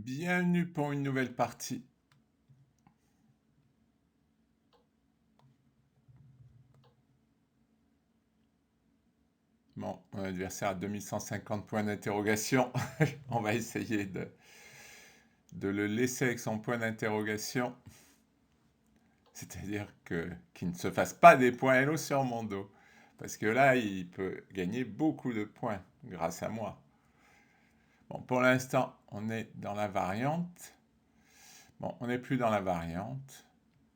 Bienvenue pour une nouvelle partie. Bon, mon adversaire a 2150 points d'interrogation. On va essayer de le laisser avec son point d'interrogation. C'est-à-dire qu'il ne se fasse pas des points Hello sur mon dos. Parce que là, il peut gagner beaucoup de points grâce à moi. Bon, pour l'instant, on est dans la variante. Bon, on n'est plus dans la variante.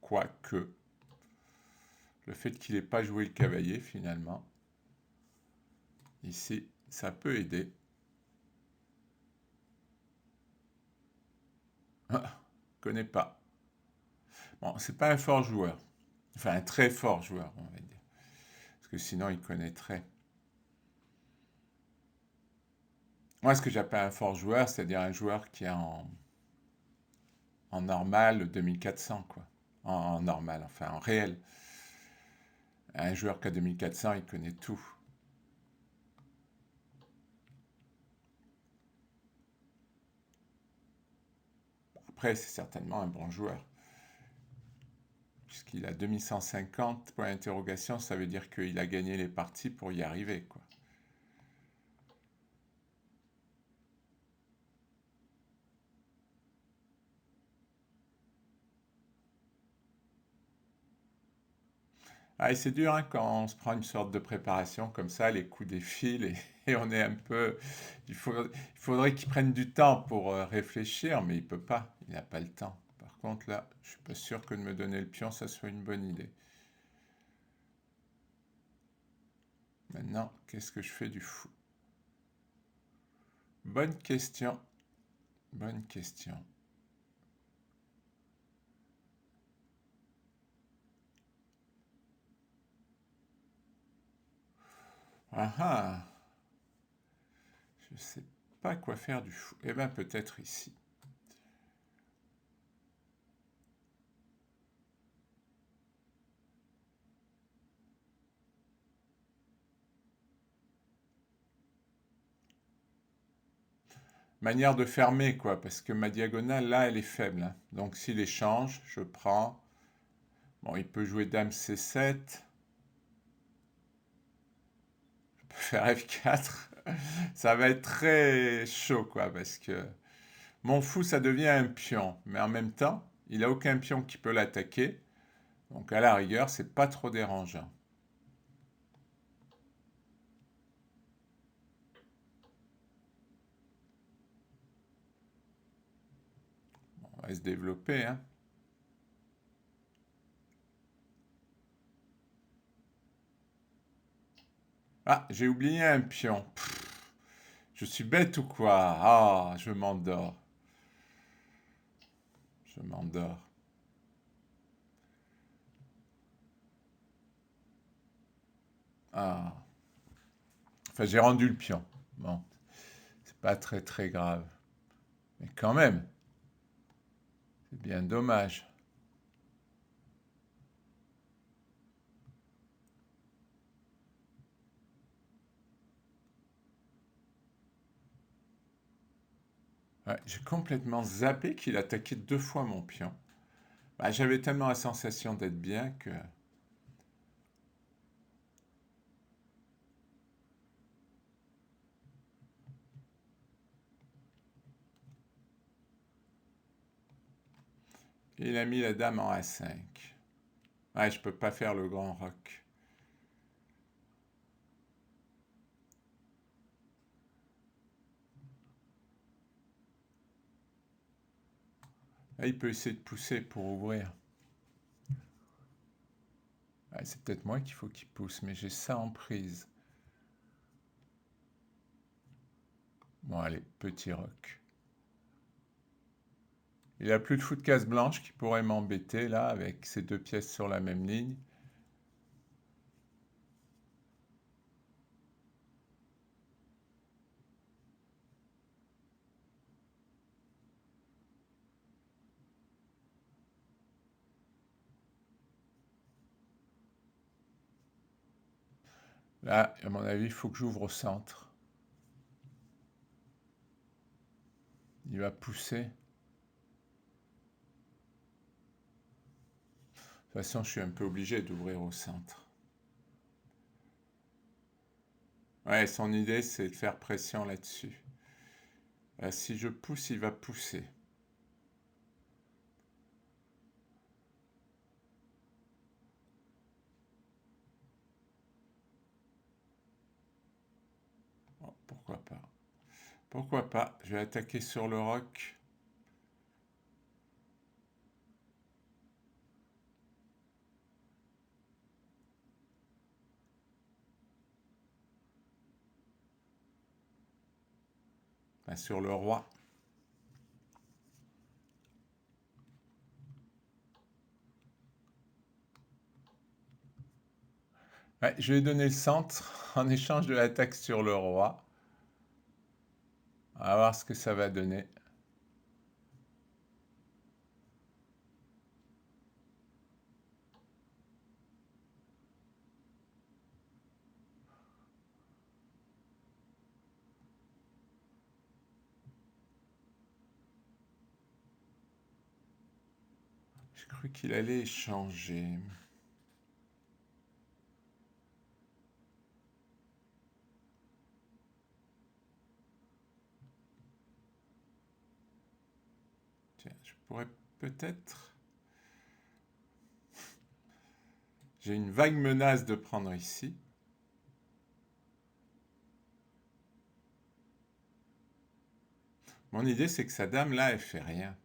Quoique, le fait qu'il n'ait pas joué le cavalier, finalement, ici, ça peut aider. Ah, connais pas. Bon, c'est pas un fort joueur. Enfin, un très fort joueur, on va dire. Parce que sinon, il connaîtrait. Moi, ce que j'appelle un fort joueur, c'est-à-dire un joueur qui est en normal 2400, quoi. En normal, enfin, en réel. Un joueur qui a 2400, il connaît tout. Après, c'est certainement un bon joueur. Puisqu'il a 2150 points d'interrogation, ça veut dire qu'il a gagné les parties pour y arriver, quoi. Ah, et c'est dur hein, quand on se prend une sorte de préparation comme ça, les coups défilent et on est un peu. Il faudrait qu'il prenne du temps pour réfléchir, mais il peut pas, il n'a pas le temps. Par contre, là, je suis pas sûr que de me donner le pion, ça soit une bonne idée. Maintenant, qu'est-ce que je fais du fou? Bonne question, bonne question. Ah ah, je sais pas quoi faire du fou. Eh bien, peut-être ici. Manière de fermer, quoi, parce que ma diagonale, là, elle est faible, hein. Donc, s'il échange, je prends. Bon, il peut jouer dame C7. Je peux faire F4. Ça va être très chaud, quoi, parce que mon fou, ça devient un pion. Mais en même temps, il n'a aucun pion qui peut l'attaquer. Donc, à la rigueur, c'est pas trop dérangeant. On va se développer, hein. Ah, j'ai oublié un pion. Pff, je suis bête ou quoi? Ah, je m'endors. Je m'endors. Ah. Enfin, j'ai rendu le pion. Bon, c'est pas très très grave. Mais quand même, c'est bien dommage. Ouais, j'ai complètement zappé qu'il attaquait deux fois mon pion. Bah, j'avais tellement la sensation d'être bien que... Il a mis la dame en A5. Ouais, je peux pas faire le grand roc. Là, il peut essayer de pousser pour ouvrir. Ouais, c'est peut-être moi qu'il faut qu'il pousse, mais j'ai ça en prise. Bon, allez, petit roc. Il a plus de fou de case blanche qui pourrait m'embêter là avec ces deux pièces sur la même ligne. Là, à mon avis, il faut que j'ouvre au centre. Il va pousser. De toute façon, je suis un peu obligé d'ouvrir au centre. Ouais, son idée, c'est de faire pression là-dessus. Si je pousse, il va pousser. Bon, pourquoi pas? Pourquoi pas? Je vais attaquer sur le roc. Enfin, sur le roi. Ouais, je vais donner le centre en échange de l'attaque sur le roi. On va voir ce que ça va donner. J'ai cru qu'il allait échanger. Tiens, je pourrais peut-être... J'ai une vague menace de prendre ici. Mon idée, c'est que sa dame, là, elle fait rien.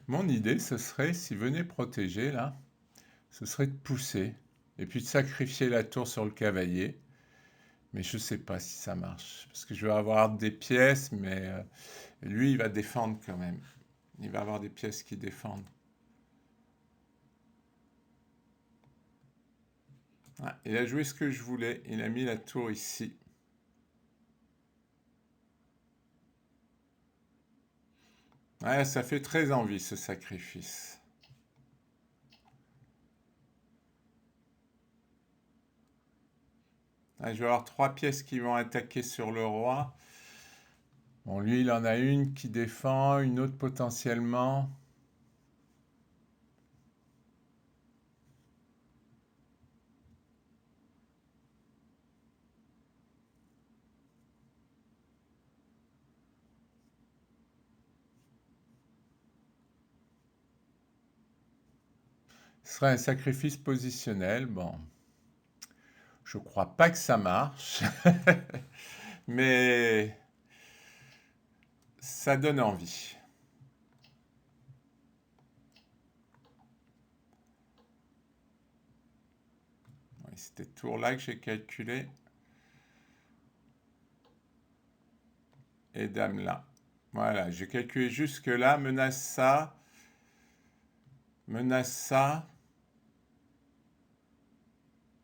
Mon idée, ce serait, s'il venait protéger, là, ce serait de pousser. Et puis de sacrifier la tour sur le cavalier. Mais je ne sais pas si ça marche. Parce que je vais avoir des pièces, mais lui, il va défendre quand même. Il va avoir des pièces qui défendent. Ah, il a joué ce que je voulais. Il a mis la tour ici. Ouais, ça fait très envie, ce sacrifice. Ah, je vais avoir 3 pièces qui vont attaquer sur le roi. Bon, lui, il en a une qui défend, une autre potentiellement. Ce serait un sacrifice positionnel. Bon, je crois pas que ça marche, mais ça donne envie. Oui, c'était tour là que j'ai calculé. Et dame là. Voilà, j'ai calculé jusque là, menace ça, menace ça.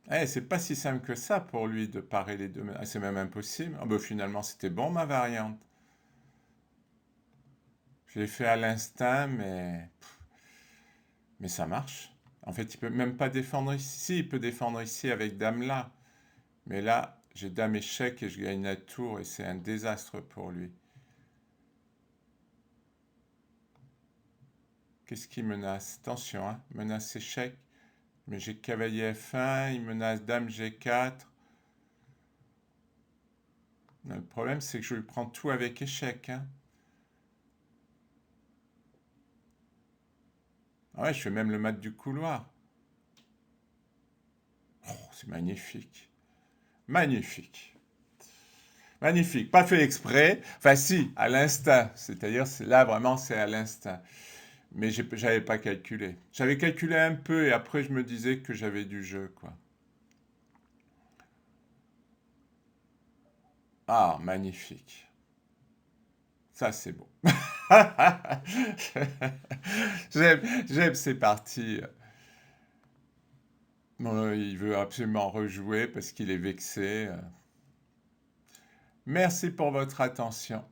Eh, c'est pas si simple que ça pour lui de parer les deux menaces. Ah, c'est même impossible. Ah, bah, finalement, c'était bon ma variante. Je l'ai fait à l'instinct, mais ça marche. En fait, il peut même pas défendre ici. Si, il peut défendre ici avec dame là. Mais là, j'ai dame échec et je gagne la tour et c'est un désastre pour lui. Qu'est-ce qu'il menace? Attention, hein, menace échec. Mais j'ai cavalier F1, il menace dame G4. Le problème, c'est que je lui prends tout avec échec, hein. Ah ouais, je fais même le mat du couloir. Oh, c'est magnifique. Magnifique. Magnifique. Pas fait exprès. Enfin, si, à l'instinct. C'est-à-dire, là, vraiment, c'est à l'instinct. Mais j'avais pas calculé. J'avais calculé un peu et après, je me disais que j'avais du jeu, quoi. Ah, magnifique. Ça, c'est beau. J'aime, c'est parti. Bon, il veut absolument rejouer parce qu'il est vexé. Merci pour votre attention.